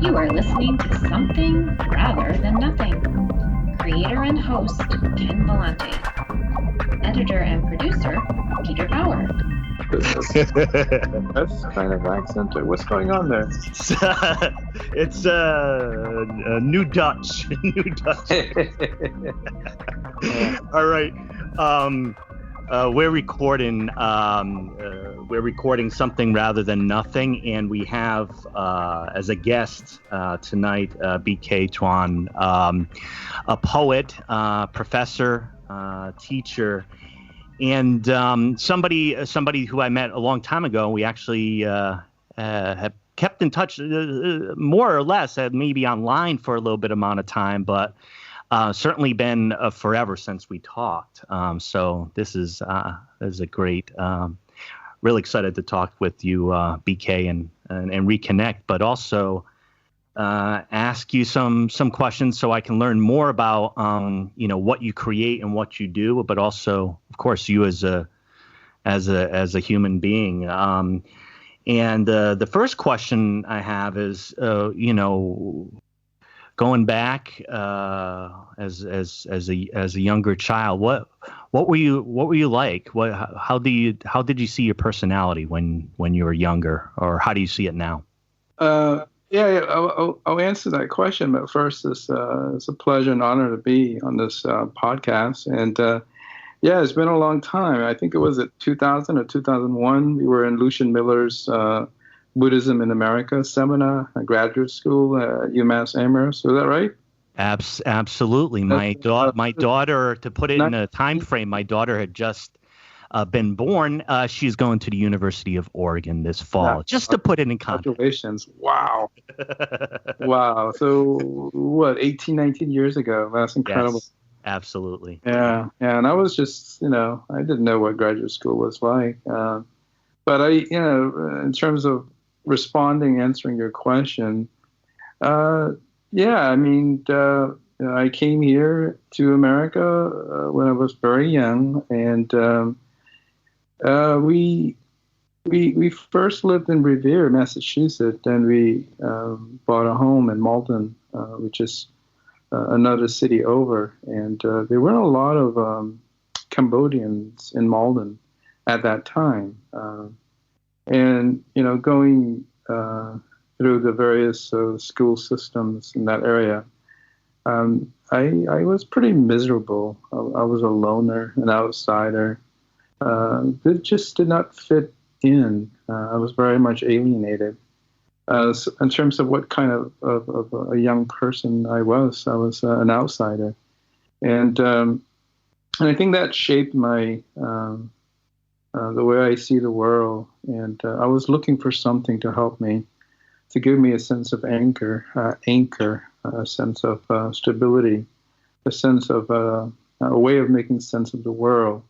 You are listening to Something Rather Than Nothing. Creator and host, Ken Valente. Editor and producer, Peter Bauer. That's kind of accented. What's going on there? It's New Dutch. New Dutch. All right. We're recording Something Rather Than Nothing, and we have as a guest tonight Bunkong Tuon, a poet, professor, teacher, and somebody who I met a long time ago. We actually have kept in touch more or less, maybe online for a little bit amount of time, but certainly been forever since we talked. So this is a great, really excited to talk with you, BK, and reconnect, but also ask you some questions so I can learn more about what you create and what you do, but also, of course, you as a human being. And the first question I have is, going back as a younger child, what were you like? How did you see your personality when you were younger, or how do you see it now? I'll answer that question, but first, it's a pleasure and honor to be on this podcast. And it's been a long time. I think it was at 2000 or 2001. We were in Lucian Miller's Buddhism in America seminar, a graduate school at UMass Amherst. Was that right? Absolutely. My daughter, to put it in a time frame, my daughter had just been born. She's going to the University of Oregon this fall, just to put it in context. Congratulations. Wow. Wow. So what, 18, 19 years ago? That's incredible. Yes, absolutely. Yeah. And I was just, I didn't know what graduate school was like. But in terms of answering your question, I came here to America when I was very young, and we first lived in Revere, Massachusetts, and we bought a home in Malden, which is another city over, and there weren't a lot of Cambodians in Malden at that time. And, going through the various school systems in that area, I was pretty miserable. I was a loner, an outsider. It just did not fit in. I was very much alienated. So in terms of what kind of a young person I was an outsider. And I think that shaped my the way I see the world, and I was looking for something to help me, to give me a sense of anchor, a sense of stability, a sense of a way of making sense of the world,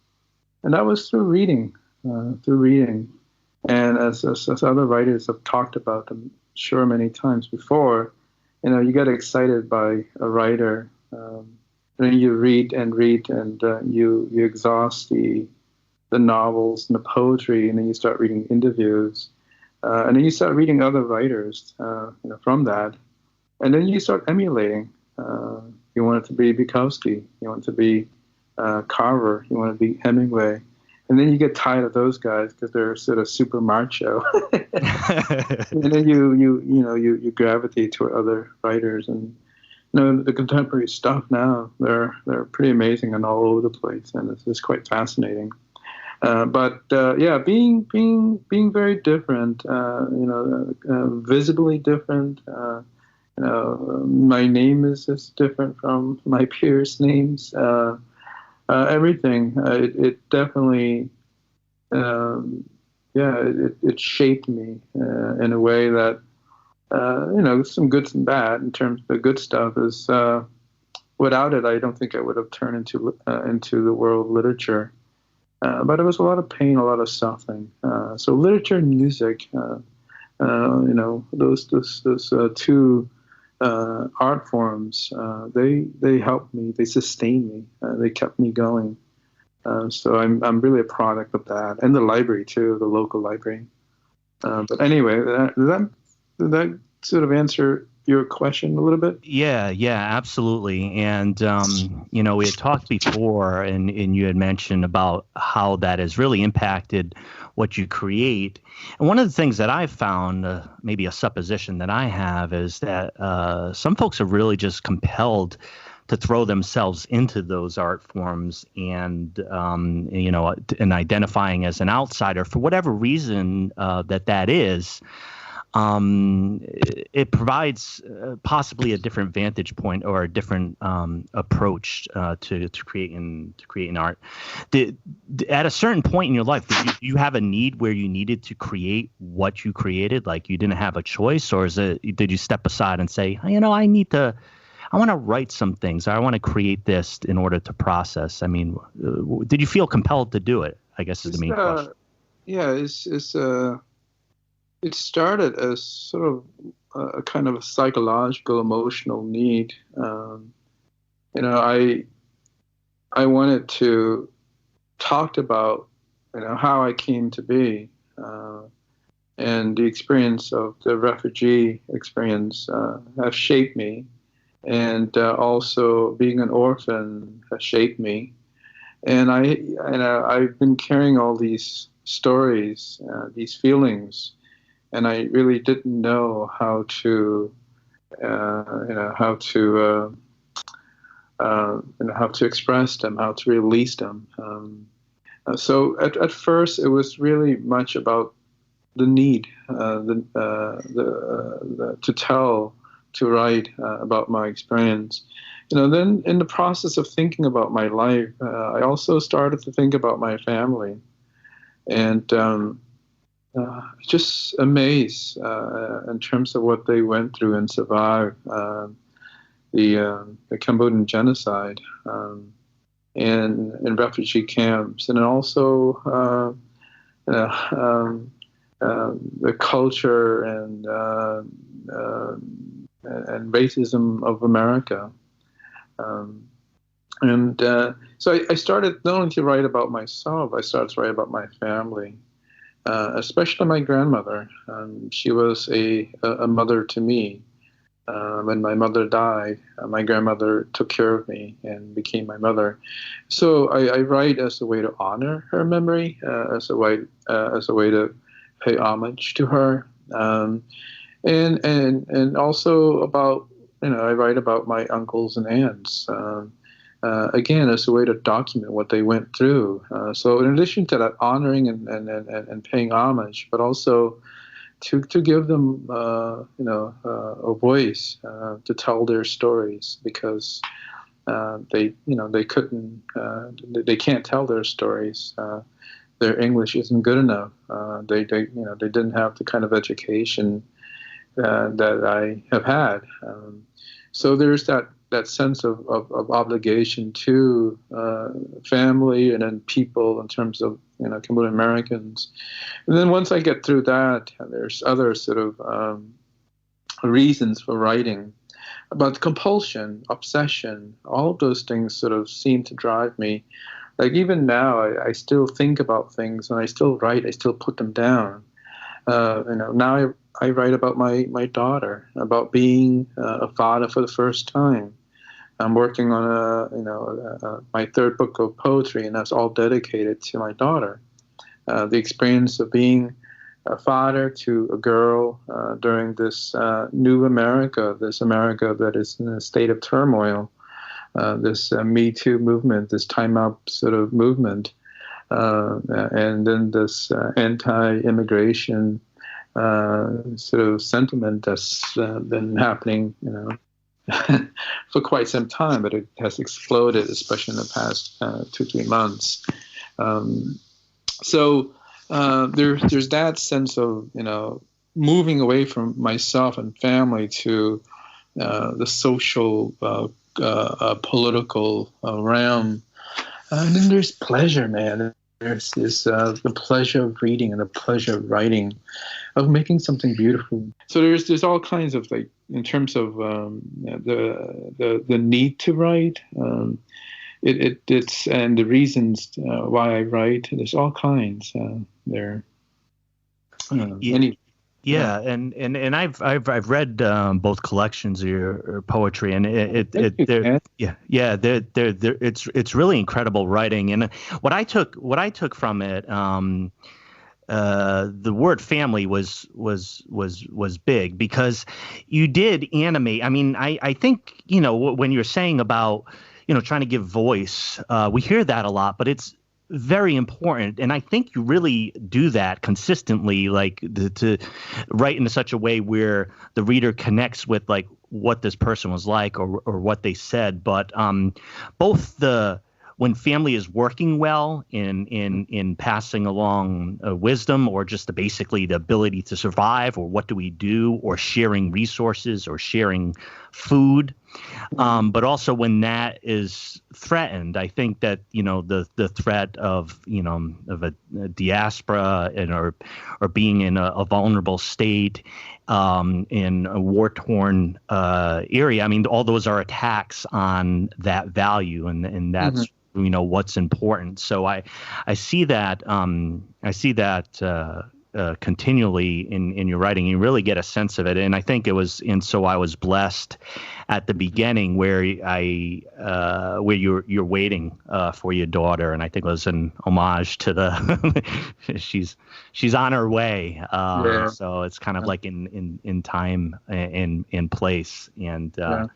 and that was through reading. And as other writers have talked about, I'm sure many times before, you get excited by a writer, and then you read, and you exhaust the novels and the poetry, and then you start reading interviews, and then you start reading other writers from that, and then you start emulating. You want it to be Bukowski, you want it to be Carver, you want it to be Hemingway, and then you get tired of those guys because they're sort of super macho, and then you gravitate to other writers, and the contemporary stuff now, they're pretty amazing and all over the place, and it's quite fascinating. But being very different, visibly different. My name is just different from my peers' names. Everything. It definitely, it shaped me in a way that, some good and bad. In terms of the good stuff is, without it, I don't think I would have turned into the world of literature. But it was a lot of pain, a lot of suffering. So literature and music, those two art forms, they helped me, they sustained me, they kept me going. So I'm really a product of that, and the library too, the local library. But anyway, that sort of answer your question a little bit? Yeah, absolutely. And, we had talked before and you had mentioned about how that has really impacted what you create. And one of the things that I've found, maybe a supposition that I have, is that some folks are really just compelled to throw themselves into those art forms and identifying as an outsider for whatever reason that is. It provides possibly a different vantage point or a different approach to creating art. At a certain point in your life, did you have a need where you needed to create what you created, like you didn't have a choice, or did you step aside and say, I want to write some things, I want to create this in order to process? I mean, did you feel compelled to do it, I guess is the main question. Yeah, it started as sort of a kind of a psychological, emotional need. I wanted to talk about, how I came to be, and the experience of the refugee experience have shaped me, and also being an orphan has shaped me. And I've been carrying all these stories, these feelings. And I really didn't know how to express them, how to release them. So at first, it was really much about the need, to write about my experience. Then in the process of thinking about my life, I also started to think about my family, and just amazed in terms of what they went through and survived the Cambodian genocide in refugee camps, and also the culture and racism of America. So I started not only to write about myself, I started to write about my family. Especially my grandmother. She was a mother to me. When my mother died, my grandmother took care of me and became my mother. So I write as a way to honor her memory, as a way to pay homage to her, and also about I write about my uncles and aunts. Again, as a way to document what they went through. So in addition to that honoring and paying homage, but also to give them a voice to tell their stories, because they can't tell their stories. Their English isn't good enough. They didn't have the kind of education that I have had. So there's that sense of obligation to family and then people in terms of Cambodian-Americans. And then once I get through that, there's other sort of reasons for writing. But compulsion, obsession, all of those things sort of seem to drive me. Like even now, I still think about things and I still write, I still put them down. Now I write about my daughter, about being a father for the first time. I'm working on my third book of poetry, and that's all dedicated to my daughter. The experience of being a father to a girl during this new America, this America that is in a state of turmoil, this Me Too movement, this Time Out sort of movement, and then this anti-immigration sort of sentiment that's been happening, for quite some time, but it has exploded, especially in the past 2-3 months. So there's that sense of moving away from myself and family to the social, political realm, and then there's pleasure, man. There's this the pleasure of reading and the pleasure of writing, of making something beautiful. So there's all kinds of, like, in terms of the need to write, it's and the reasons why I write. There's all kinds there. Yeah, and I've read both collections of your poetry, and it's really incredible writing. And what I took from it, the word family was big, because you did animate. I mean, I think, when you're saying about, trying to give voice, we hear that a lot, but it's very important, and I think you really do that consistently, like to write in such a way where the reader connects with like what this person was like, or what they said. But both when family is working well in passing along wisdom, or just basically the ability to survive, or what do we do, or sharing resources, or sharing food. But also when that is threatened, I think that, the threat of a diaspora, or being in a vulnerable state, in a war-torn area. I mean, all those are attacks on that value, and that's what's important. So I see that continually in your writing. You really get a sense of it, and I think it was. And so I was blessed at the beginning where you're waiting for your daughter, and I think it was an homage to the she's on her way. So it's kind of like in time and in place, and that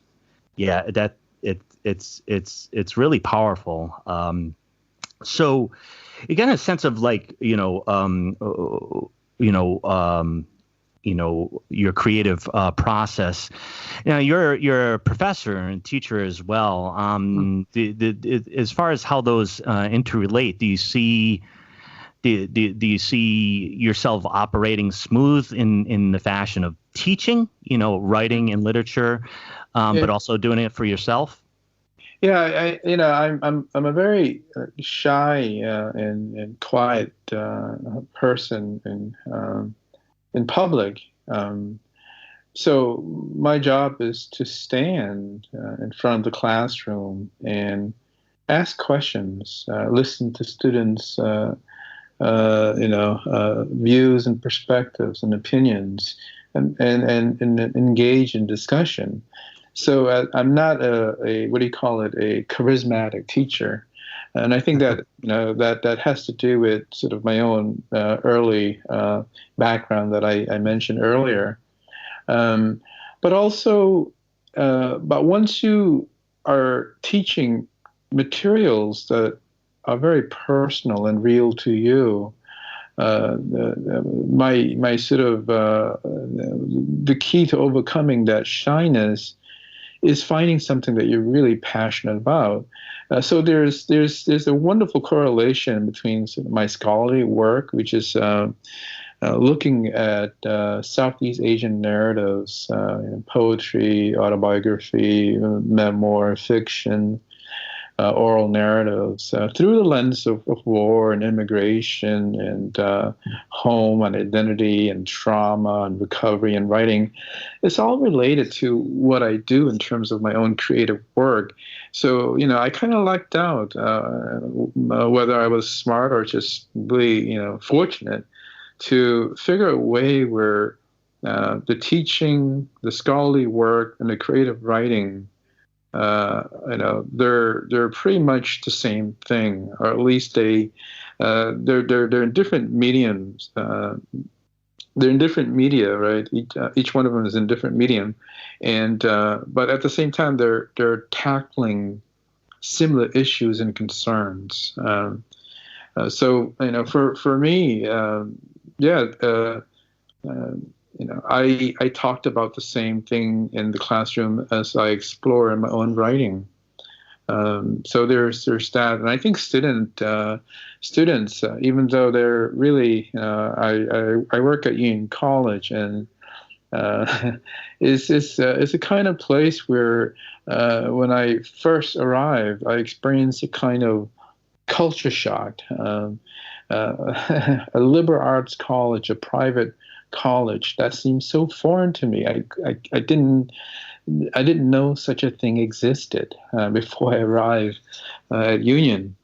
it's really powerful. So you get a sense of like, your creative process. You're a professor and teacher as well. As far as how those interrelate, do you see yourself operating smooth in the fashion of teaching, writing and literature, but also doing it for yourself? Yeah, I'm a very shy and quiet person in public. So my job is to stand in front of the classroom and ask questions, listen to students, views and perspectives and opinions, and engage in discussion. So I'm not a charismatic teacher, and I think that that has to do with sort of my own early background that I mentioned earlier. But also, but once you are teaching materials that are very personal and real to you, my sort of the key to overcoming that shyness is finding something that you're really passionate about. So there's a wonderful correlation between sort of my scholarly work, which is looking at Southeast Asian narratives, poetry, autobiography, memoir, fiction, oral narratives, through the lens of war and immigration and home and identity and trauma and recovery and writing. It's all related to what I do in terms of my own creative work. So, I kind of lucked out, whether I was smart or just really, fortunate to figure a way where the teaching, the scholarly work, and the creative writing, they're pretty much the same thing, or at least they're in different mediums. They're in different media, right? Each one of them is in different medium, and but at the same time, they're tackling similar issues and concerns. So for me, I talked about the same thing in the classroom as I explore in my own writing. So there's that, and I think students, even though they're really, I work at Union College, and it's a kind of place where when I first arrived, I experienced a kind of culture shock. A liberal arts college, a private college, that seemed so foreign to me. I didn't know such a thing existed before I arrived at Union,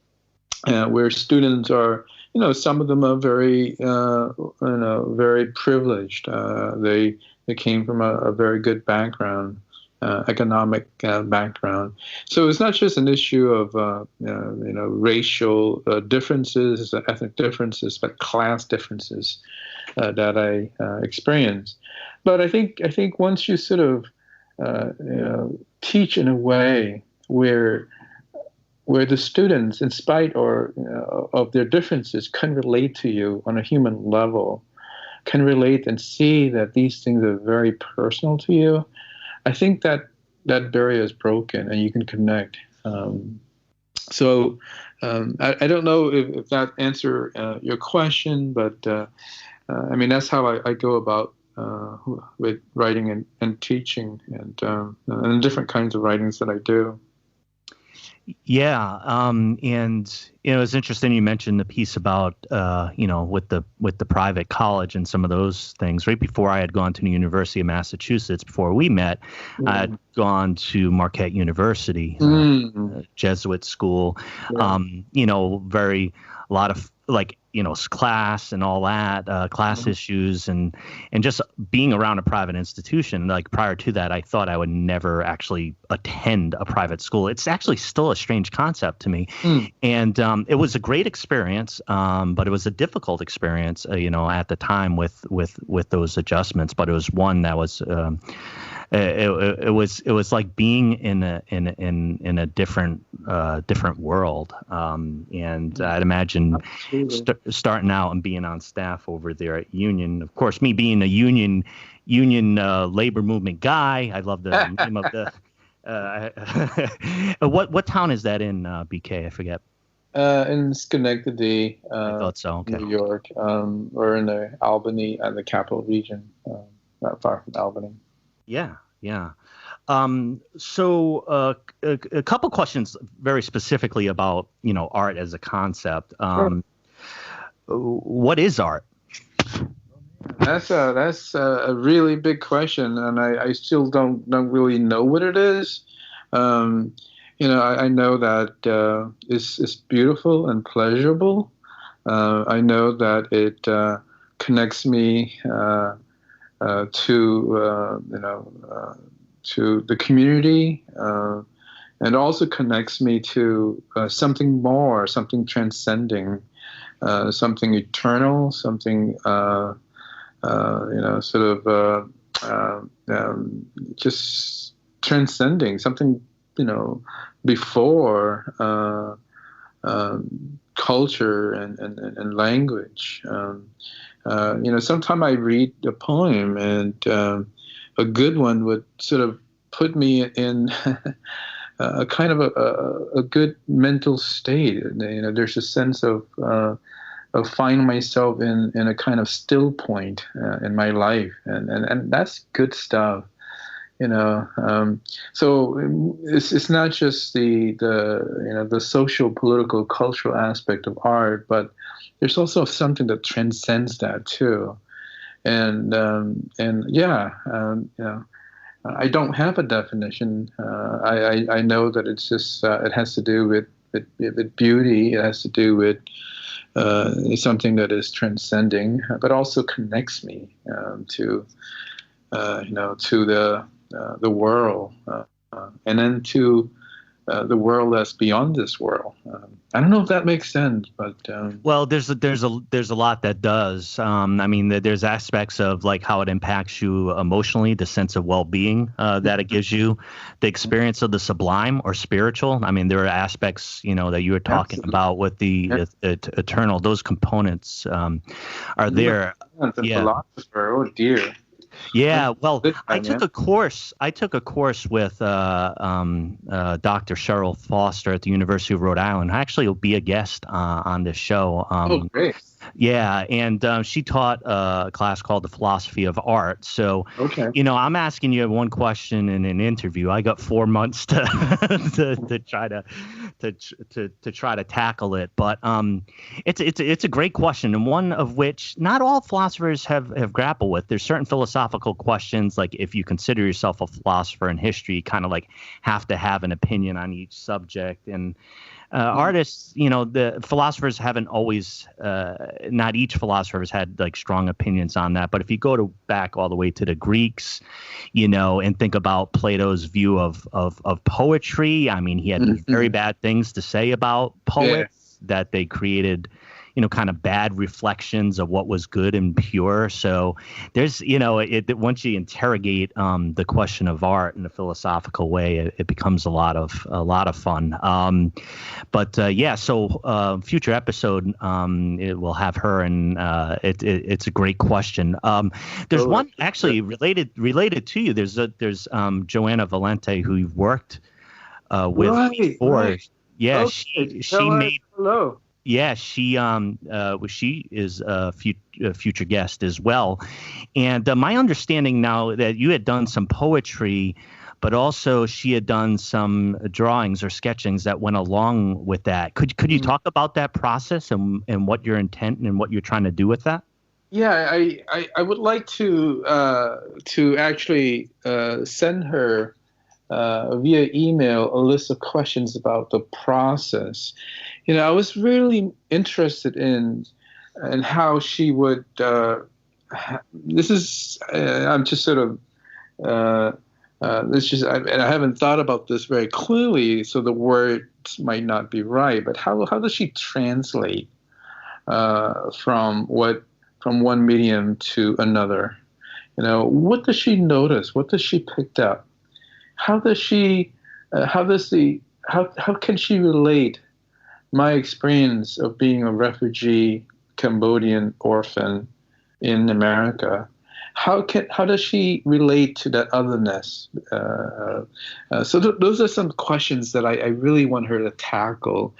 where students are some of them are very, very privileged. They came from a very good background, economic background. So it's not just an issue of racial differences, ethnic differences, but class differences that I experienced. But I think once you sort of teach in a way where the students, in spite of their differences, can relate to you on a human level, can relate and see that these things are very personal to you, I think that barrier is broken and you can connect. So I don't know if that answer your question, but I mean, that's how I go about with writing and teaching and different kinds of writings that I do. Yeah, and it's interesting you mentioned the piece about with the private college and some of those things. Right before I had gone to the University of Massachusetts, before we met, I had gone to Marquette University, Jesuit school. Yeah. A lot of class and all that, class issues and just being around a private institution. Like prior to that, I thought I would never actually attend a private school. It's actually still a strange concept to me. And it was a great experience, but it was a difficult experience, at the time with those adjustments. But it was one that was it was like being in a different world, and I'd imagine starting out and being on staff over there at Union. Of course, me being a union labor movement guy, I love the name of the. What town is that in, BK? I forget. In Schenectady, I thought so. Okay. New York. We're in the Albany, the capital region, not far from Albany. Yeah. So a couple questions very specifically about, art as a concept. What is art? That's a really big question, and I still don't really know what it is. I know that it's beautiful and pleasurable. I know that it connects me to the community, and also connects me to something more, something transcending, something eternal, something just transcending, something before culture and language. Sometimes I read a poem, and a good one would sort of put me in a kind of a good mental state. There's a sense of finding myself in a kind of still point in my life, and that's good stuff. So it's not just the social, political, cultural aspect of art, but there's also something that transcends that too. And I don't have a definition. I know that it's just it has to do with beauty. It has to do with something that is transcending, but also connects me to the world, and then to the world that's beyond this world. I don't know if that makes sense, but well, there's a lot that does. There's aspects of like how it impacts you emotionally, the sense of well-being that it gives you, the experience of the sublime or spiritual. There are aspects that you were talking about with the eternal. Those components are there. The philosopher, oh dear. Yeah, well, I took a course with Dr. Cheryl Foster at the University of Rhode Island. Actually, will be a guest on this show. Great. Yeah, and she taught a class called The Philosophy of Art. So, okay. I'm asking you one question in an interview. I got 4 months to try to tackle it. But it's a great question, and one of which not all philosophers have grappled with. There's certain philosophical questions, like if you consider yourself a philosopher in history, you kind of like have to have an opinion on each subject. And artists, the philosophers haven't always, not each philosopher has had like strong opinions on that. But if you go back all the way to the Greeks, and think about Plato's view of poetry, I mean, he had very bad things to say about poets, that they created, kind of bad reflections of what was good and pure. So there's, once you interrogate the question of art in a philosophical way, it becomes a lot of fun. So future episode, it will have her, and it's a great question. There's one actually related to you. There's Joanna Valente, who you've worked with before. Right. Yeah, okay. she made. Hello. Yeah, she is a future guest as well. And my understanding now that you had done some poetry, but also she had done some drawings or sketchings that went along with that. Could you talk about that process and what your intent and what you're trying to do with that? Yeah, I would like to actually send her via email a list of questions about the process. I was really interested in how she would. This is I'm just sort of. And I haven't thought about this very clearly, so the words might not be right. But how does she translate from one medium to another? What does she notice? What does she pick up? How can she relate my experience of being a refugee Cambodian orphan in America? How does she relate to that otherness? So those are some questions that I really want her to tackle.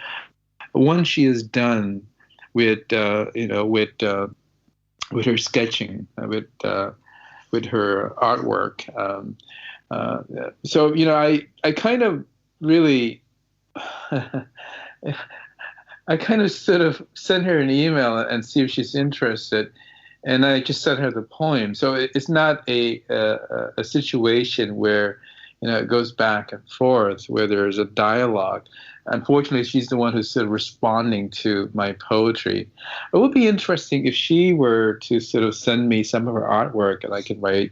Once she is done with her sketching, with her artwork. I kind of really. I kind of sort of sent her an email and see if she's interested, and I just sent her the poem. So it's not a situation where it goes back and forth, where there's a dialogue. Unfortunately, she's the one who's sort of responding to my poetry. It would be interesting if she were to sort of send me some of her artwork, and I could write,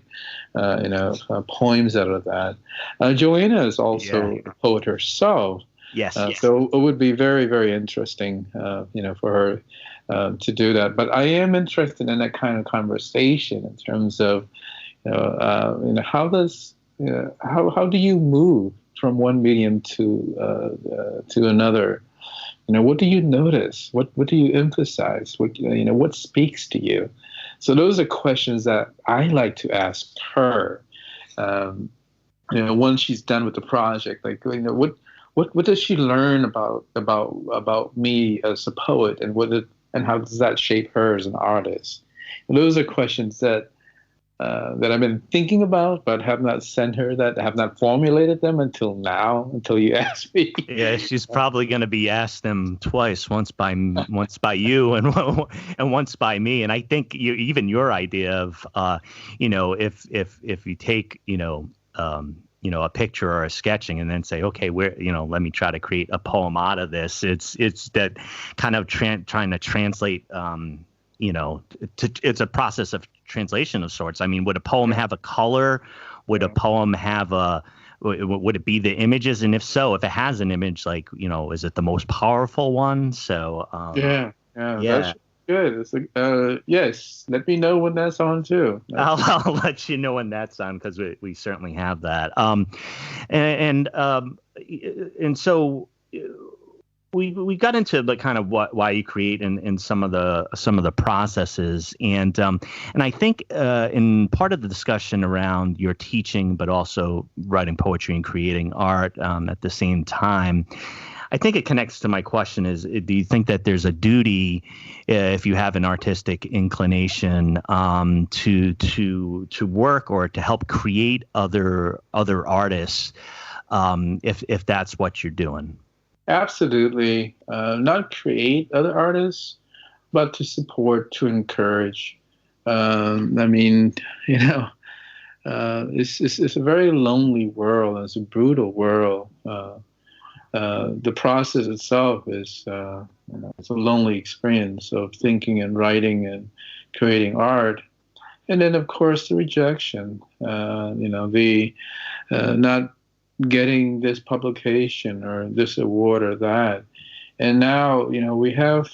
poems out of that. Joanna is also a poet herself. Yes. So it would be very, very interesting, for her to do that. But I am interested in that kind of conversation in terms of, how do you move from one medium to another? What do you notice? What do you emphasize? What speaks to you? So those are questions that I like to ask her. Once she's done with the project, what does she learn about me as a poet, and how does that shape her as an artist? And those are questions that I've been thinking about, but have not sent her, that have not formulated them until now, until you asked me. Yeah, she's probably going to be asked them twice, once by you and once by me. And I think even your idea of, if you take, a picture or a sketching and then say, okay, let me try to create a poem out of this. It's that kind of trying to translate, it's a process of translation of sorts. I mean, would a poem have a color? Would a poem have would it be the images? And if so, if it has an image, is it the most powerful one? So, that's good. It's yes. Let me know when that's on too. I'll let you know when that's on, because we certainly have that. And so we got into the kind of why you create in some of the processes, and I think in part of the discussion around your teaching, but also writing poetry and creating art at the same time. I think it connects to my question is, do you think that there's a duty, if you have an artistic inclination, to work or to help create other artists, if that's what you're doing? Absolutely. Not create other artists, but to support, to encourage. It's a very lonely world. It's a brutal world. the process itself is it's a lonely experience of thinking and writing and creating art. And then, of course, the rejection, the not getting this publication or this award or that. And now, we have,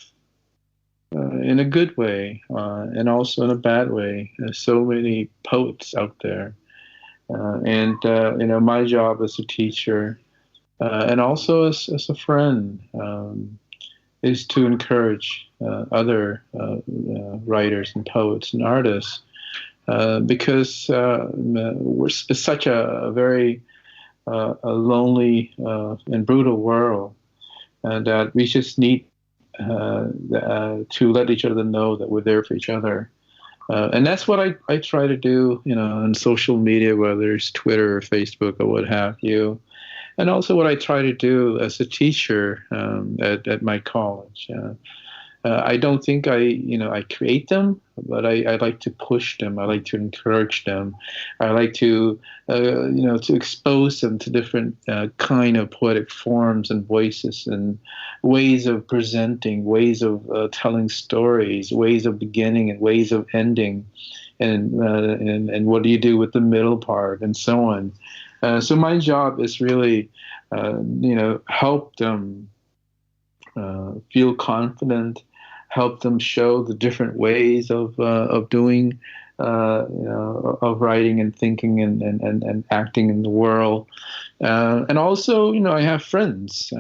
in a good way and also in a bad way, so many poets out there. My job as a teacher and also as a friend is to encourage other writers and poets and artists because it's such a very a lonely and brutal world, and that we just need to let each other know that we're there for each other. And that's what I try to do, on social media, whether it's Twitter or Facebook or what have you. And also what I try to do as a teacher at my college. I don't think I create them, but I like to push them. I like to encourage them. I like to, to expose them to different kind of poetic forms and voices and ways of presenting, ways of telling stories, ways of beginning and ways of ending, and what do you do with the middle part and so on. So my job is really, help them feel confident, help them show the different ways of doing, of writing and thinking and acting in the world. And also, I have friends,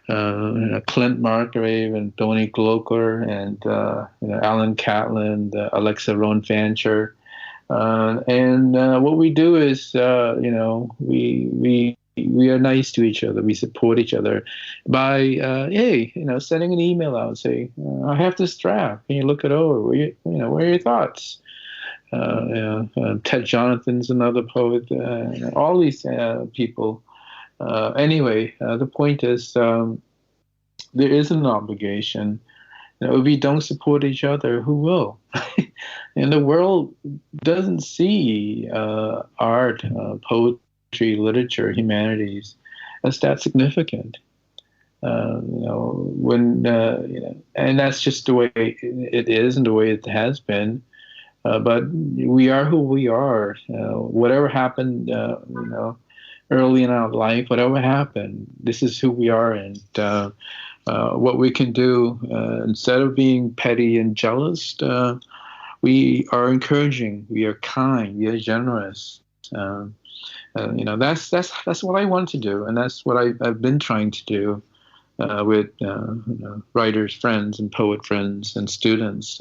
Clint Margrave and Tony Glocker and Alan Catlin, Alexa Roan Fancher. And what we do is, we are nice to each other. We support each other by, sending an email out and say, I have this draft. Can you look it over? What are your thoughts? Ted Jonathan's another poet. All these people. Anyway, the point is, there is an obligation. If we don't support each other, who will? And the world doesn't see art, poetry, literature, humanities as that significant. And that's just the way it is and the way it has been. But we are who we are. Whatever happened, early in our life, whatever happened, this is who we are. And what we can do, instead of being petty and jealous, we are encouraging, we are kind, we are generous. That's what I want to do, and that's what I've been trying to do with writers, friends, and poet friends and students.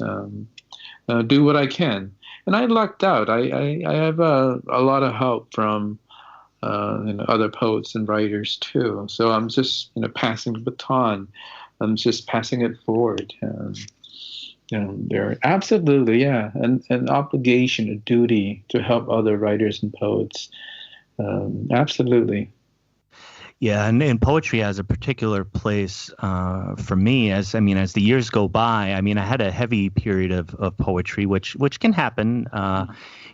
Do what I can, and I lucked out. I have a lot of help from other poets and writers too. So I'm just passing the baton. I'm just passing it forward. There absolutely, an obligation, a duty to help other writers and poets. Absolutely. Yeah, and poetry has a particular place for me. As the years go by, I had a heavy period of poetry, which can happen,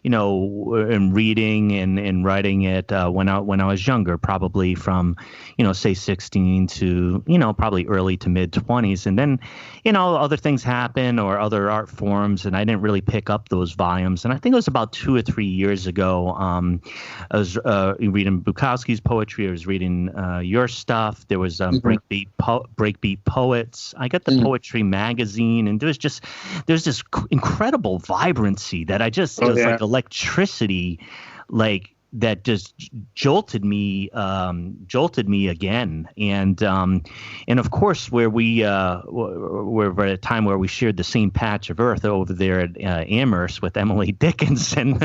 in reading and writing it when I was younger, probably from, say 16 to, probably early to mid 20s. And then, other things happen or other art forms, and I didn't really pick up those volumes. And I think it was about 2 or 3 years ago, I was reading Bukowski's poetry. I was reading your stuff. There was Breakbeat Poets. I got the Poetry magazine, and there's this incredible vibrancy that it was like electricity, like that just jolted me again. And of course, where we're at a time where we shared the same patch of earth over there at Amherst with Emily Dickinson.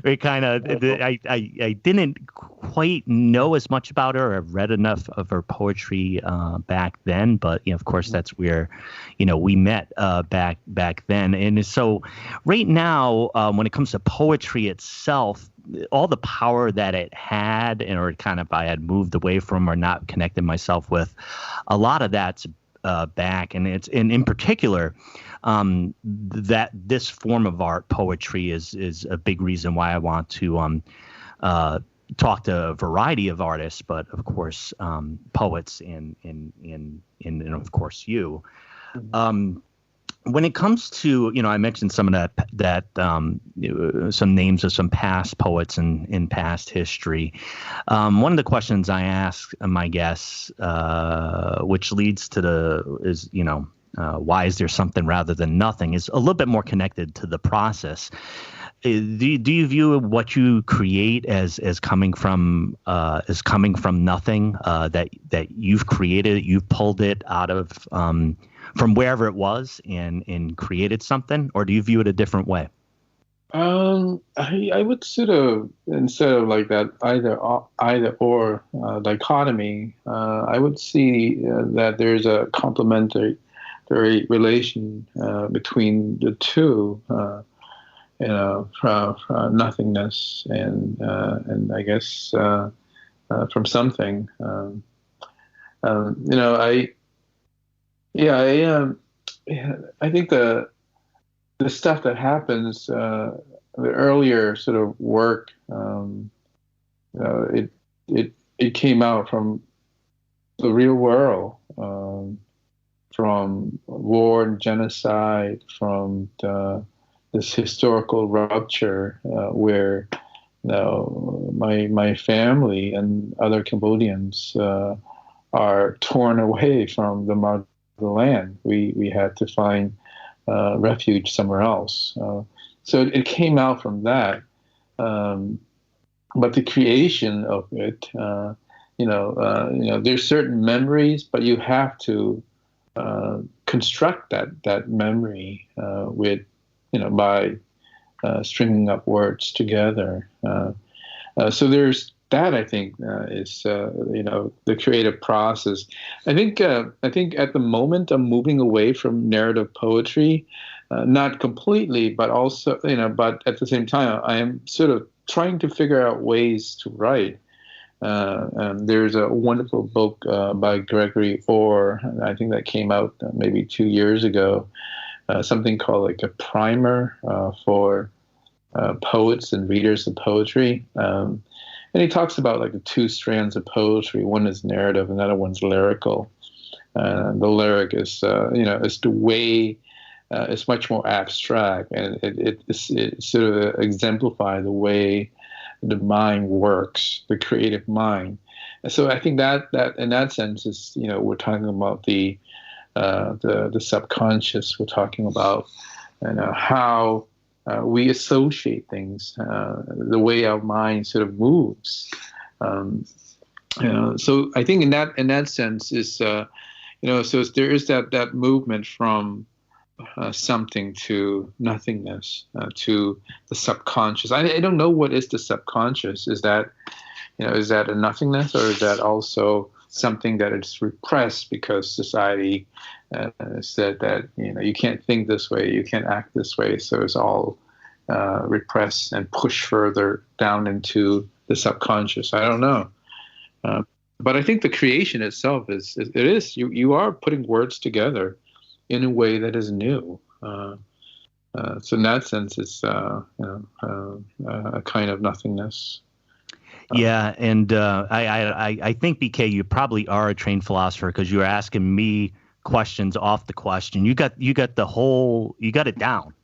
We kind of, I didn't quite know as much about her. I've read enough of her poetry back then, but of course that's where we met back then. And so right now, when it comes to poetry itself, all the power that it had, or kind of I had moved away from or not connected myself with, a lot of that's back, and it's in particular that this form of art, poetry, is a big reason why I want to talked to a variety of artists, but of course, poets and of course you. When it comes to, I mentioned some of that some names of some past poets in past history. One of the questions I ask my guests, which leads to why is there something rather than nothing, is a little bit more connected to the process. Do you view what you create as coming from nothing, that you've created, you've pulled it out of from wherever it was and created something, or do you view it a different way? I would sort of, instead of like that either or dichotomy, I would see that there's a complementary relation between the two. From nothingness and I guess from something. I think the stuff that happens, the earlier sort of work, it came out from the real world, from war and genocide, from this historical rupture where my family and other Cambodians are torn away from the motherland. We had to find refuge somewhere else. So it came out from that. But the creation of it, there's certain memories, but you have to construct that memory with by stringing up words together. So there's that, I think, is the creative process. I think at the moment I'm moving away from narrative poetry, not completely, but also, but at the same time, I am sort of trying to figure out ways to write. There's a wonderful book by Gregory Orr, I think that came out maybe 2 years ago, something called like a primer for poets and readers of poetry. And he talks about like the two strands of poetry. One is narrative, and the other one's lyrical. The lyric is, is the way, it's much more abstract, and it sort of exemplifies the way the mind works, the creative mind. And so I think that in that sense is, we're talking about the subconscious. We're talking about how we associate things, the way our mind sort of moves. So I think in that sense is, so there is that movement from something to nothingness, to the subconscious. I don't know what is the subconscious. Is that a nothingness, or is that also something that is repressed because society said that you can't think this way, you can't act this way, so it's all repressed and pushed further down into the subconscious. I don't know, but I think the creation itself is you are putting words together in a way that is new. So in that sense, it's a kind of nothingness. Yeah, and I think, BK, you probably are a trained philosopher, because you were asking me questions off the question. You got it down.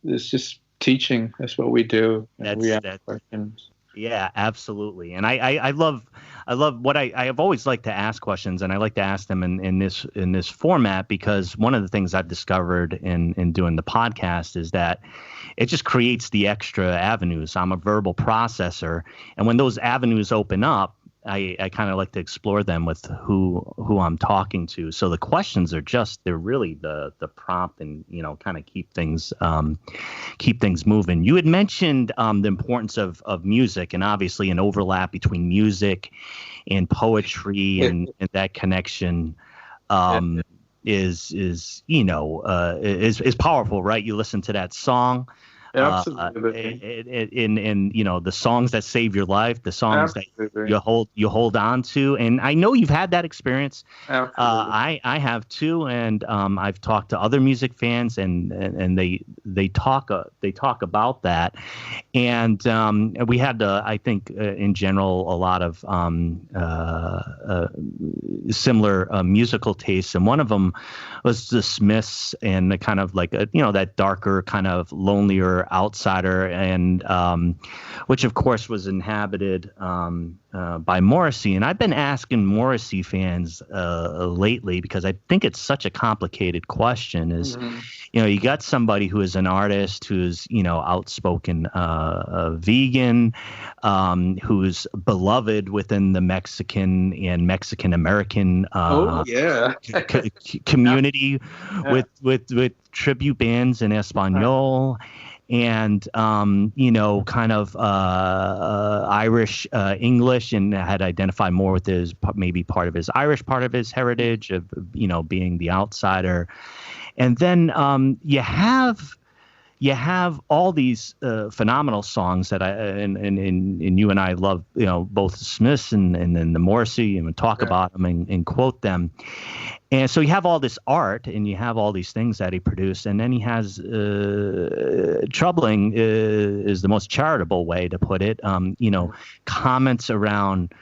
It's just teaching. That's what we do. We ask questions. Yeah, absolutely. And I love what I have always liked to ask questions, and I like to ask them in this format, because one of the things I've discovered in doing the podcast is that it just creates the extra avenues. I'm a verbal processor, and when those avenues open up, I kind of like to explore them with who I'm talking to. So the questions are they're really the prompt, and kind of keep things moving. You had mentioned the importance of music, and obviously an overlap between music and poetry, and that connection is powerful, right? You listen to that song, Absolutely. in the songs that save your life, the songs Absolutely. that you hold on to. And I know you've had that experience. Absolutely. I have too, and I've talked to other music fans, and they talk about that. And we had, I think, in general, a lot of similar musical tastes, and one of them was the Smiths, and the kind of like that darker, kind of lonelier outsider, and which of course was inhabited by Morrissey. And I've been asking Morrissey fans lately, because I think it's such a complicated question, is you got somebody who is an artist, who's outspoken vegan, who's beloved within the Mexican and Mexican-American community, with tribute bands in Espanol, and kind of Irish English, and had identified more with his maybe part of his Irish part of his heritage of being the outsider. And then you have all these phenomenal songs that and you and I love, both the Smiths and then the Morrissey, and talk about them and quote them. And so you have all this art, and you have all these things that he produced, and then he has troubling is the most charitable way to put it. Comments around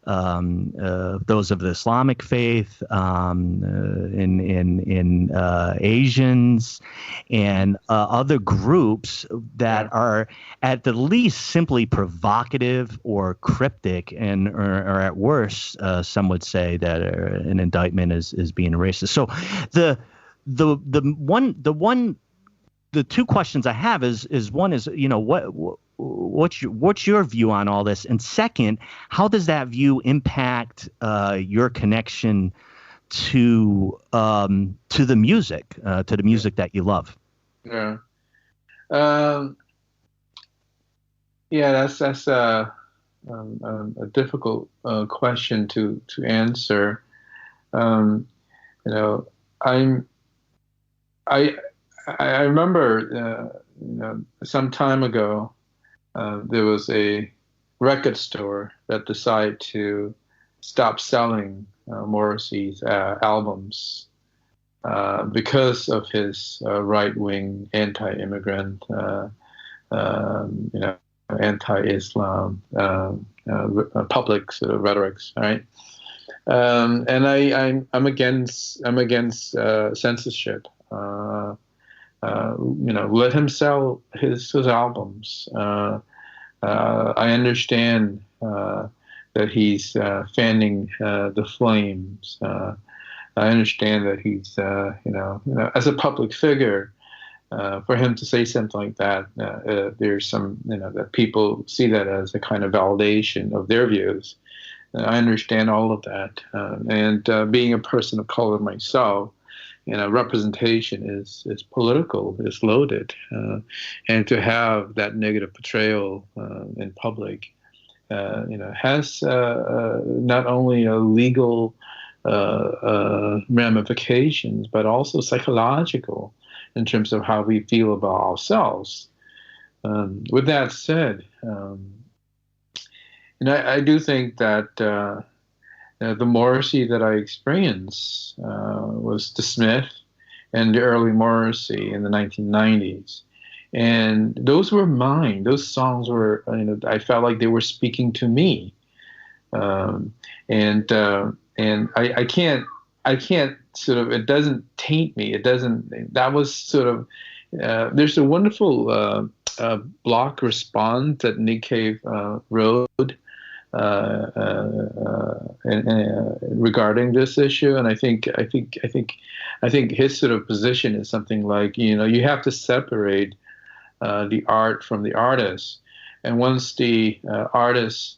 those of the Islamic faith, in Asians, and other groups that are at the least simply provocative or cryptic, and or at worst, some would say that an indictment is being racist. So the two questions I have is one is, what's your view on all this? And second, how does that view impact your connection to the music, that you love? That's a difficult question to answer. I remember some time ago, there was a record store that decided to stop selling Morrissey's albums because of his right-wing, anti-immigrant, anti-Islam public sort of rhetorics, right? And I'm against censorship. Let him sell his albums. I understand that he's fanning the flames. I understand that he's, as a public figure, for him to say something like that, there's some, that people see that as a kind of validation of their views. I understand all of that. And being a person of color myself, representation is political, is loaded, and to have that negative portrayal in public, has not only a legal ramifications, but also psychological in terms of how we feel about ourselves. With that said, I do think that the Morrissey that I experienced was the Smith and the early Morrissey in the 1990s. And those were mine. Those songs were, I felt like they were speaking to me. And I can't sort of, it doesn't taint me. It doesn't, that was sort of, there's a wonderful block response that Nick Cave wrote regarding this issue, and I think his sort of position is something like, you have to separate the art from the artist, and once the artist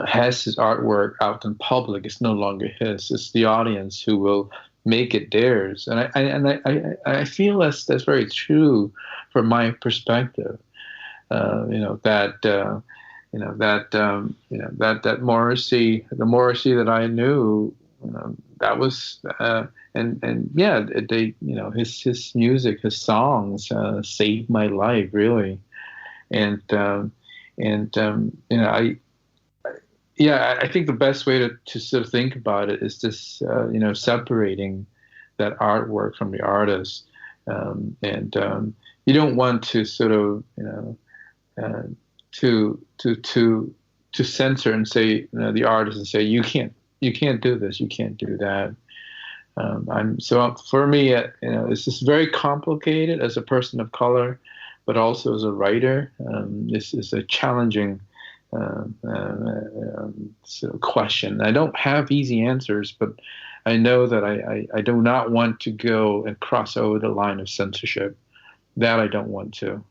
has his artwork out in public, it's no longer his. It's the audience who will make it theirs, and I feel that's very true from my perspective. That Morrissey, the Morrissey that I knew, that was and yeah, they his music, his songs saved my life really, and I think the best way to sort of think about it is just separating that artwork from the artist, and you don't want to sort of to censor and say the artist and say you can't do this, you can't do that. For me, it's just very complicated as a person of color, but also as a writer. This is a challenging sort of question. I don't have easy answers, but I know that I do not want to go and cross over the line of censorship. That I don't want to.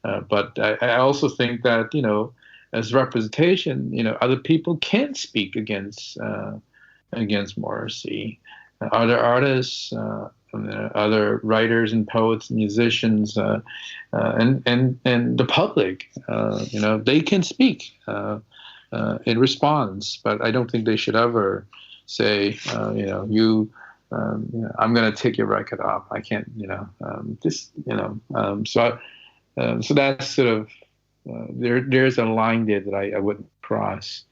But I also think that as representation, other people can speak against Morrissey, other artists, other writers and poets, and musicians, and the public. They can speak in response, but I don't think they should ever say, I'm going to take your record off. I can't, so that's sort of there's a line there that I wouldn't cross.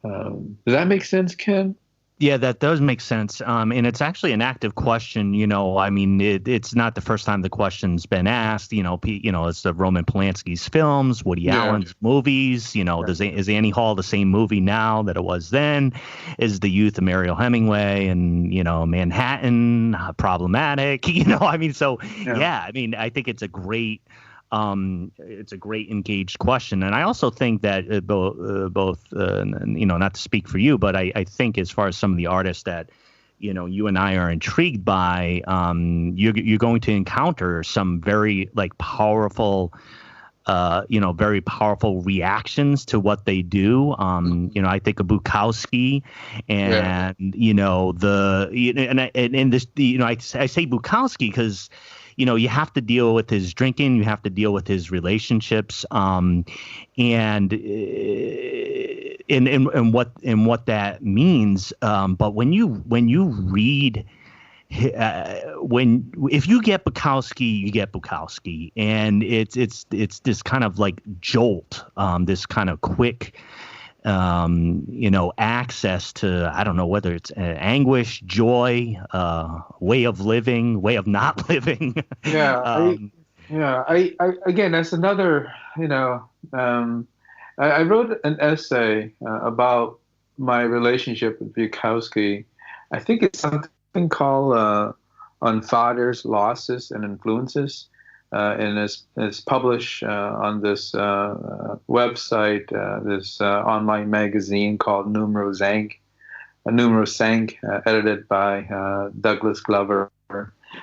Does that make sense, Ken? Yeah, that does make sense. And it's actually an active question. I mean, it's not the first time the question's been asked. It's the Roman Polanski's films, Woody Allen's movies. Is Annie Hall the same movie now that it was then? Is The Youth of Mariel Hemingway and Manhattan problematic? I mean, so I mean, I think it's a great. It's a great engaged question, and I also think that both not to speak for you, but I think as far as some of the artists that you and I are intrigued by, you're going to encounter some very powerful, very powerful reactions to what they do. I think of Bukowski, and I say Bukowski because. You have to deal with his drinking, you have to deal with his relationships, and what that means. But when you read, if you get Bukowski, you get Bukowski, and it's this kind of jolt, this kind of quick. Access to, I don't know whether it's anguish, joy, way of living, way of not living. I again, that's another, I wrote an essay about my relationship with Bukowski. I think it's something called On Fathers, Losses, and Influences. And it's published on this website, this online magazine called Numero Sank, edited by Douglas Glover,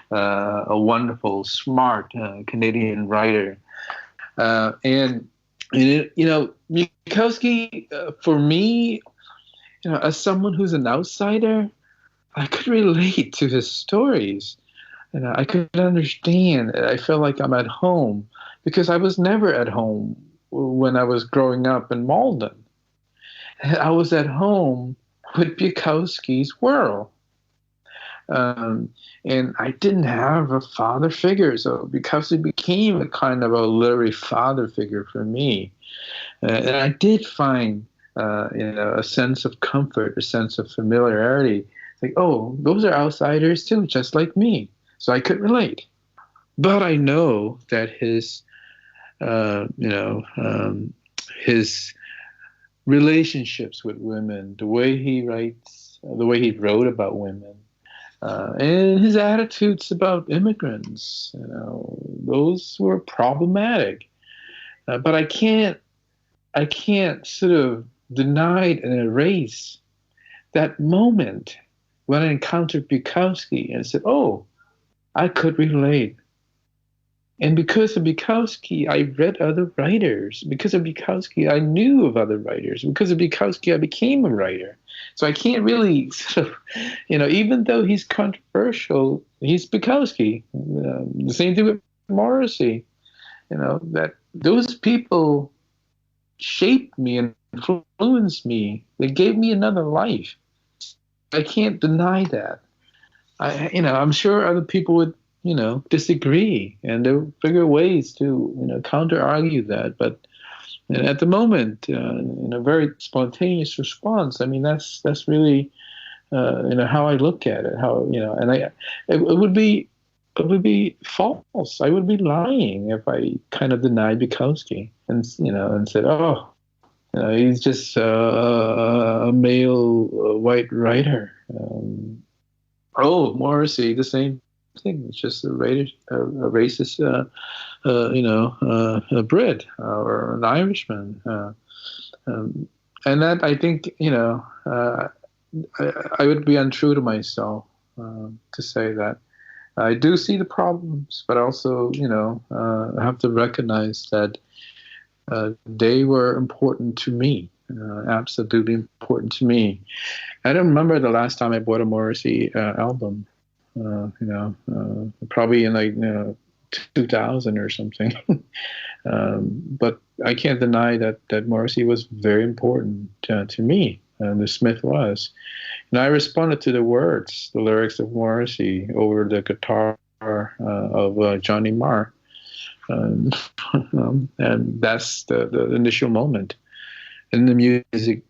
a wonderful, smart Canadian writer. And Bukowski, for me, as someone who's an outsider, I could relate to his stories. And I could understand. I felt like I'm at home because I was never at home when I was growing up in Malden. I was at home with Bukowski's world. And I didn't have a father figure, so Bukowski became a kind of a literary father figure for me. And I did find, a sense of comfort, a sense of familiarity. Like, oh, those are outsiders too, just like me. So I could relate, but I know that his relationships with women, the way he writes, the way he wrote about women, and his attitudes about immigrants, those were problematic. But I can't sort of deny and erase that moment when I encountered Bukowski and said, oh, I could relate. And because of Bukowski, I read other writers. Because of Bukowski, I knew of other writers. Because of Bukowski, I became a writer. So I can't really sort of, even though he's controversial, he's Bukowski. The same thing with Morrissey. That those people shaped me and influenced me. They gave me another life. I can't deny that. I'm sure other people would, disagree, and they'll figure ways to, counter argue that. But at the moment, in a very spontaneous response, I mean, that's really, how I look at it. How, and it would be false. I would be lying if I kind of denied Bukowski and said, oh, he's just a male white writer. Morrissey, the same thing. It's just a racist, a Brit or an Irishman. And that, I think, I would be untrue to myself to say that. I do see the problems, but also, I have to recognize that they were important to me, absolutely important to me. I don't remember the last time I bought a Morrissey album, probably in like 2000 or something. But I can't deny that Morrissey was very important to me, and the Smith was. And I responded to the lyrics of Morrissey over the guitar of Johnny Marr. And that's the initial moment. And the music,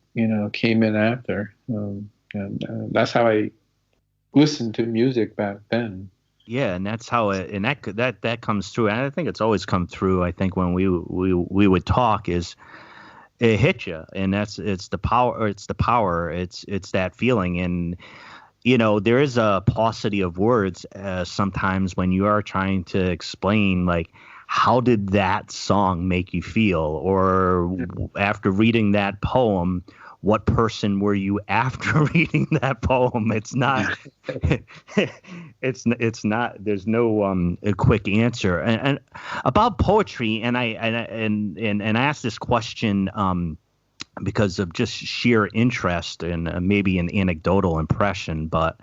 came in after. That's how I listened to music back then. Yeah, and that's how it, and that comes through. And I think it's always come through. I think when we would talk, is it hit you, and it's the power. It's that feeling, and there is a paucity of words sometimes when you are trying to explain, like, how did that song make you feel, or after reading that poem, what person were you after reading that poem? It's not, it's not. There's no a quick answer. And about poetry, and I asked this question because of just sheer interest and maybe an anecdotal impression, but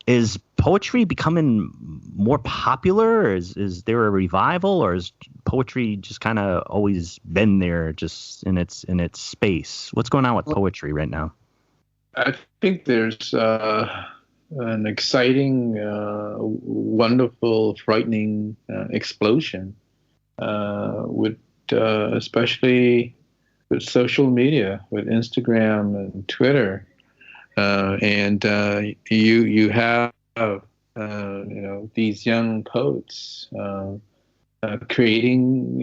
is poetry becoming more popular? Is there a revival, or is poetry just kind of always been there, just in its space? What's going on with poetry right now? I think there's an exciting, wonderful, frightening explosion with especially with social media, with Instagram and Twitter. And you have these young poets creating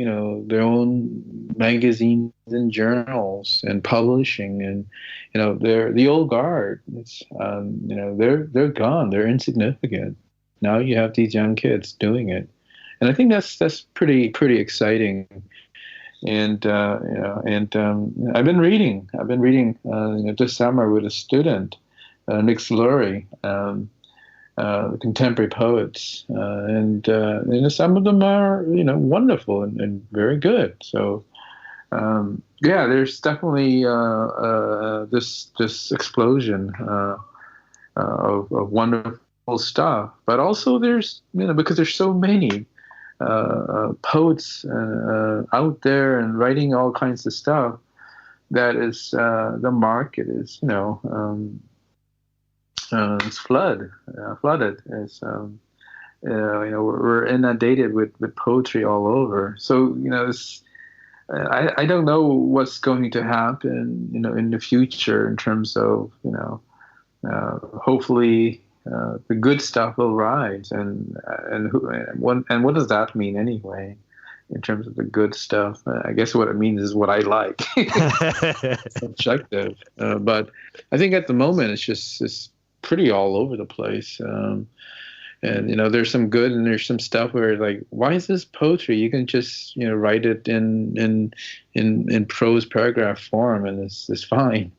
their own magazines and journals and publishing, and they're the old guard. It's they're gone. They're insignificant. Now you have these young kids doing it, and I think that's pretty exciting. And I've been reading this summer with a student, Nick Slurry, contemporary poets, and some of them are wonderful and very good. So there's definitely this explosion of wonderful stuff. But also there's because there's so many poets out there and writing all kinds of stuff, that is the market is it's flooded. It's we're inundated with poetry all over. So it's I don't know what's going to happen in the future in terms of hopefully the good stuff will rise, and what does that mean anyway? In terms of the good stuff, I guess what it means is what I like. It's subjective, but I think at the moment it's pretty all over the place. And there's some good and there's some stuff where, like, why is this poetry? You can just write it in prose paragraph form, and it's fine.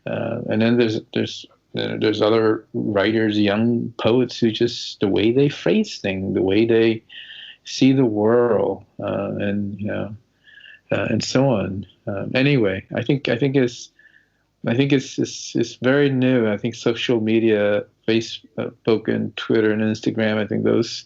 And then there's other writers, young poets, who just, the way they phrase things, the way they see the world, and so on. Anyway, I think it's very new. I think social media, Facebook and Twitter and Instagram, I think those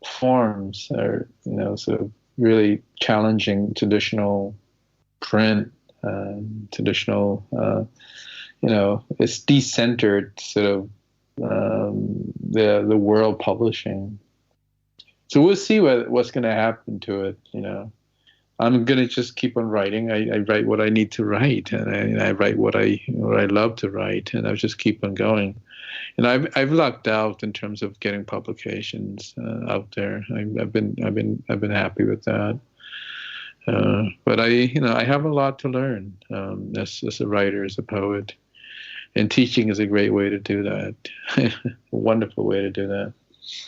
forms are sort of really challenging traditional print, traditional, it's decentered sort of the world publishing. So we'll see what's going to happen to it. I'm going to just keep on writing. I write what I need to write, and I write what I love to write, and I just keep on going. And I've lucked out in terms of getting publications out there. I've been happy with that. But I have a lot to learn as a writer, as a poet, and teaching is a great way to do that. A wonderful way to do that,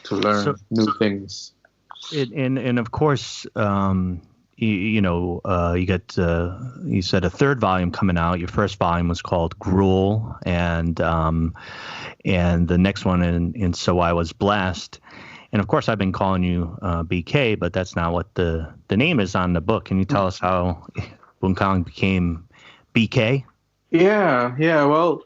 to learn new things. And of course, you got you said a third volume coming out. Your first volume was called Gruel, and the next one in So I Was Blessed. And of course, I've been calling you BK, but that's not what the name is on the book. Can you tell us how Bunkong became BK? Yeah. Well,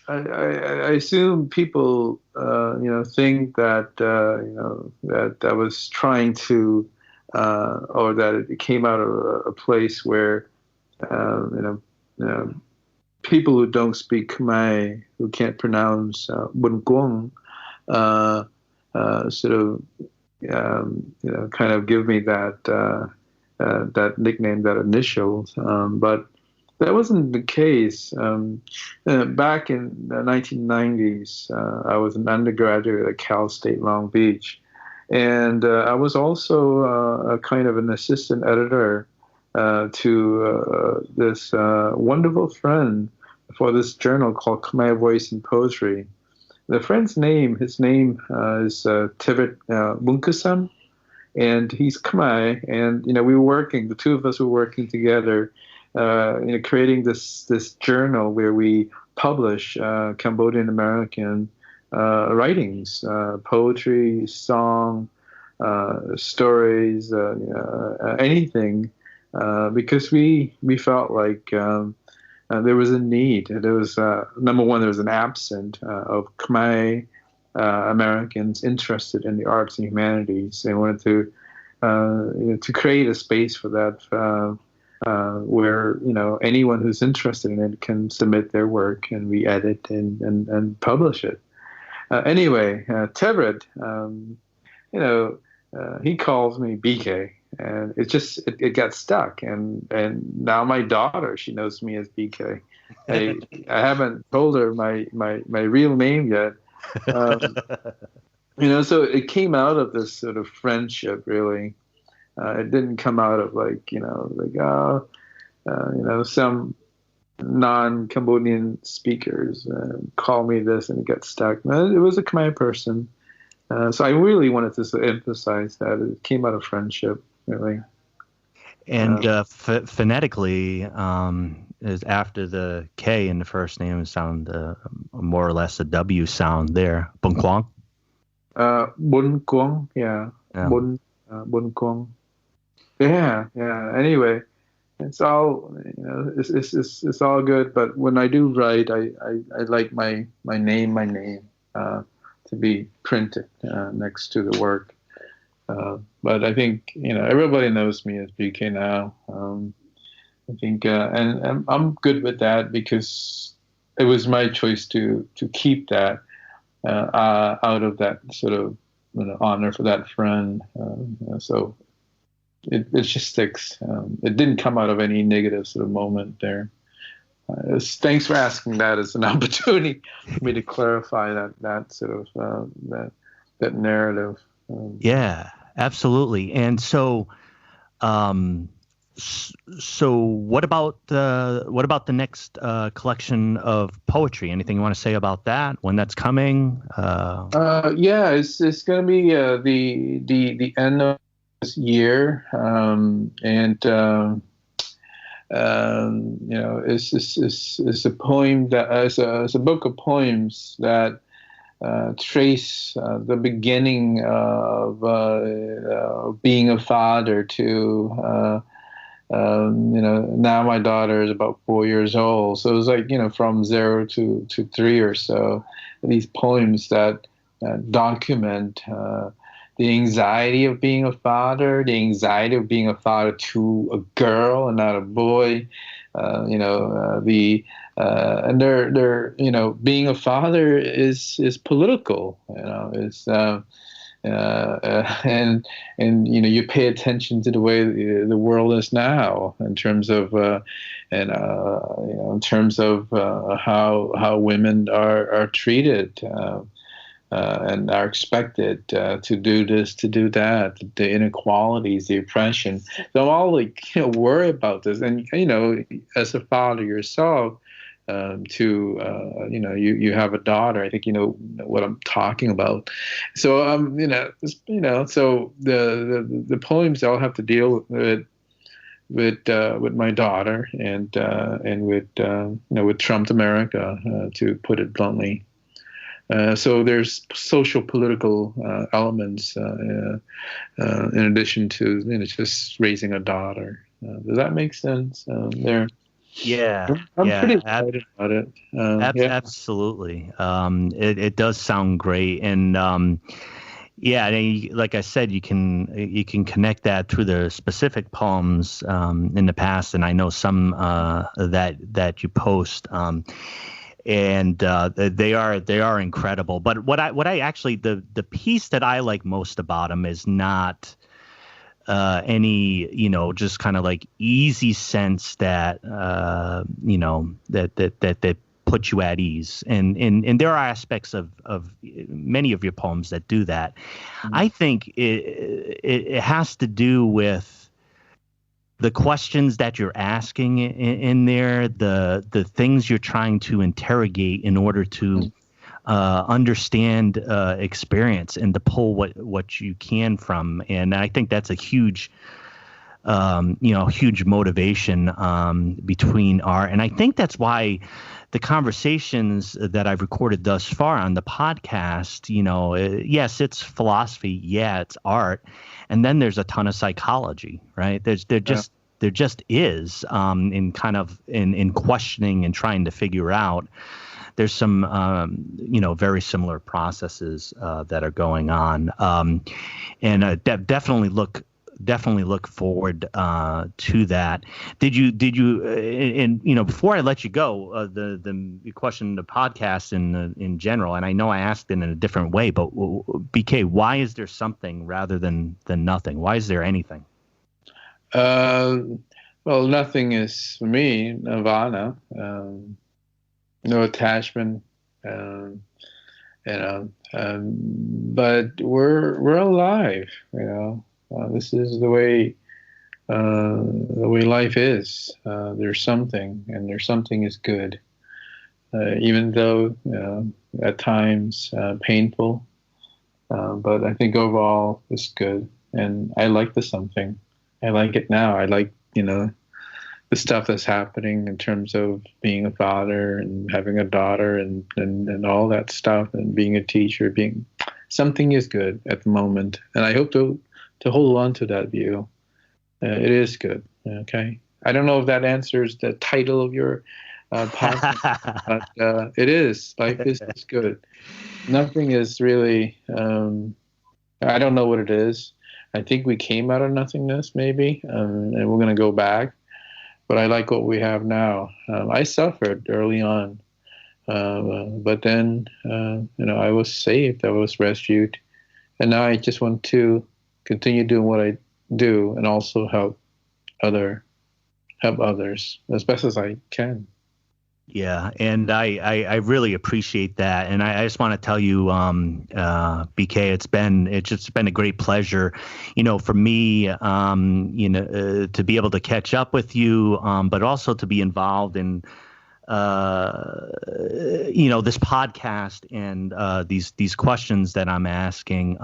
I assume people, think that that I was trying to, or that it came out of a place where, people who don't speak Khmer, who can't pronounce Bunkong, sort of, kind of give me that that nickname, that initials. But that wasn't the case. Back in the 1990s, I was an undergraduate at Cal State Long Beach, and I was also a kind of an assistant editor to this wonderful friend for this journal called Khmer Voice and Poetry. The friend's name, his name is Tibet Bunkasam, and he's Khmer. And we were working. The two of us were working together, creating this journal where we publish Cambodian-American writings, poetry, song, stories, anything, because we felt like there was a need. There was number one, there was an absence of Khmer Americans interested in the arts and humanities. They wanted to create a space for that, where anyone who's interested in it can submit their work, and we edit and publish it. Anyway, Tebret, he calls me BK, and it got stuck, and now my daughter, she knows me as BK. I haven't told her my real name yet. So it came out of this sort of friendship, really. It didn't come out of some non-Cambodian speakers call me this and it got stuck. No, it was a Khmer person. So I really wanted to emphasize that it came out of friendship, really. And phonetically, is after the K in the first name sound more or less a W sound there. Bunkong? Bunkong, yeah. Bunkong. Yeah. Anyway, it's all it's all good. But when I do write, I like my name to be printed next to the work. But I think everybody knows me as BK now. I think, and I'm good with that because it was my choice to keep that out of that sort of honor for that friend. So it just sticks. It didn't come out of any negative sort of moment there. Thanks for asking that as an opportunity for me to clarify that sort of that narrative. Yeah, absolutely. And so, what about the next collection of poetry? Anything you want to say about that? When that's coming? Yeah, it's going to be the end of this year, it's a poem that it's a book of poems that trace the beginning of being a father to now my daughter is about 4 years old, so it was like from 0 to 3 or so. These poems that document the anxiety of being a father, the anxiety of being a father to a girl and not a boy. And they're being a father is political. And you pay attention to the way the world is now in terms of how women are treated. And are expected to do this, to do that, the inequalities, the oppression. So I'm all worried about this. And as a father yourself, you have a daughter. I think you know what I'm talking about. So so the poems all have to deal with my daughter and with Trumped America, to put it bluntly. So there's social political elements in addition to just raising a daughter. Does that make sense? I'm pretty excited about it. Absolutely. It does sound great, and like I said, you can connect that through the specific poems in the past, and I know some that you post. And they are incredible. But what I actually the piece that I like most about them is not any just kind of like easy sense that that put you at ease. And there are aspects of many of your poems that do that. Mm-hmm. I think it has to do with the questions that you're asking in there, the things you're trying to interrogate in order to understand experience and to pull what you can from. And I think that's a huge motivation between art. And I think that's why the conversations that I've recorded thus far on the podcast, yes, it's philosophy, yeah, it's art, and then there's a ton of psychology, right? There just is in questioning and trying to figure out. There's some very similar processes that are going on, and definitely look forward to that. Did you before I let you go, the question, the podcast in general, and I know I asked it in a different way, but BK, why is there something rather than nothing? Why is there anything? Well, nothing is for me nirvana. No attachment, but we're alive. This is the way life is. There's something, and there's something is good, even though at times painful. But I think overall it's good, and I like the something. I like it now. I like the stuff that's happening in terms of being a father and having a daughter and all that stuff, and being a teacher. Something is good at the moment, and I hope to hold on to that view. It is good. Okay. I don't know if that answers the title of your podcast, but it is. Life is good. Nothing is really. I don't know what it is. I think we came out of nothingness, maybe, and we're going to go back. But I like what we have now. I suffered early on, but then I was saved. I was rescued, and now I just want to continue doing what I do, and also help others as best as I can. Yeah, and I really appreciate that, and I just want to tell you, BK, it's just been a great pleasure, for me, to be able to catch up with you, but also to be involved in this podcast and these questions that I'm asking.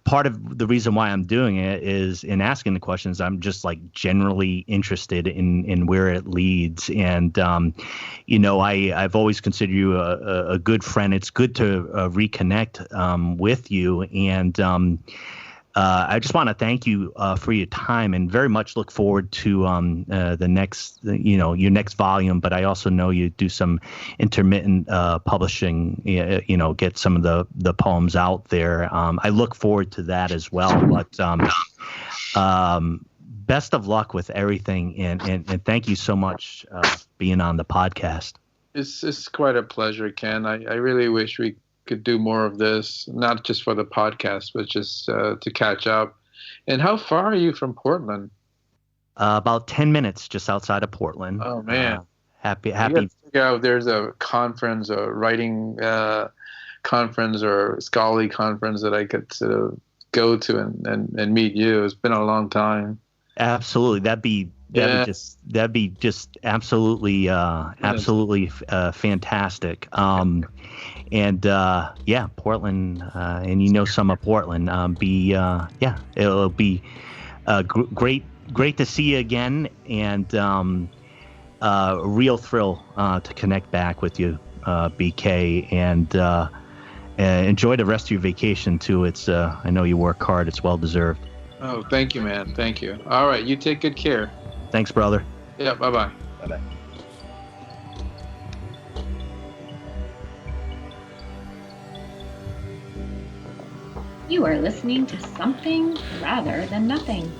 Part of the reason why I'm doing it is, in asking the questions, I'm just like generally interested in where it leads. And I've always considered you a good friend. It's good to reconnect with you. And I just want to thank you for your time, and very much look forward to the next, your next volume. But I also know you do some intermittent publishing, get some of the poems out there. I look forward to that as well. But best of luck with everything, and thank you so much for being on the podcast. It's quite a pleasure, Ken. I really wish we could do more of this, not just for the podcast, but just to catch up. And how far are you from Portland? About 10 minutes just outside of Portland. Oh, man. Happy. Figure out if there's a conference, a writing conference or scholarly conference that I could sort of go to and meet you. It's been a long time. Absolutely. That'd be just absolutely fantastic. Portland, and some of Portland. It'll be great to see you again, and a real thrill to connect back with you, BK, and enjoy the rest of your vacation too. It's I know you work hard. It's well deserved. Oh, thank you, man. Thank you. All right, you take good care. Thanks, brother. Yeah, bye-bye. Bye-bye. You are listening to Something Rather Than Nothing.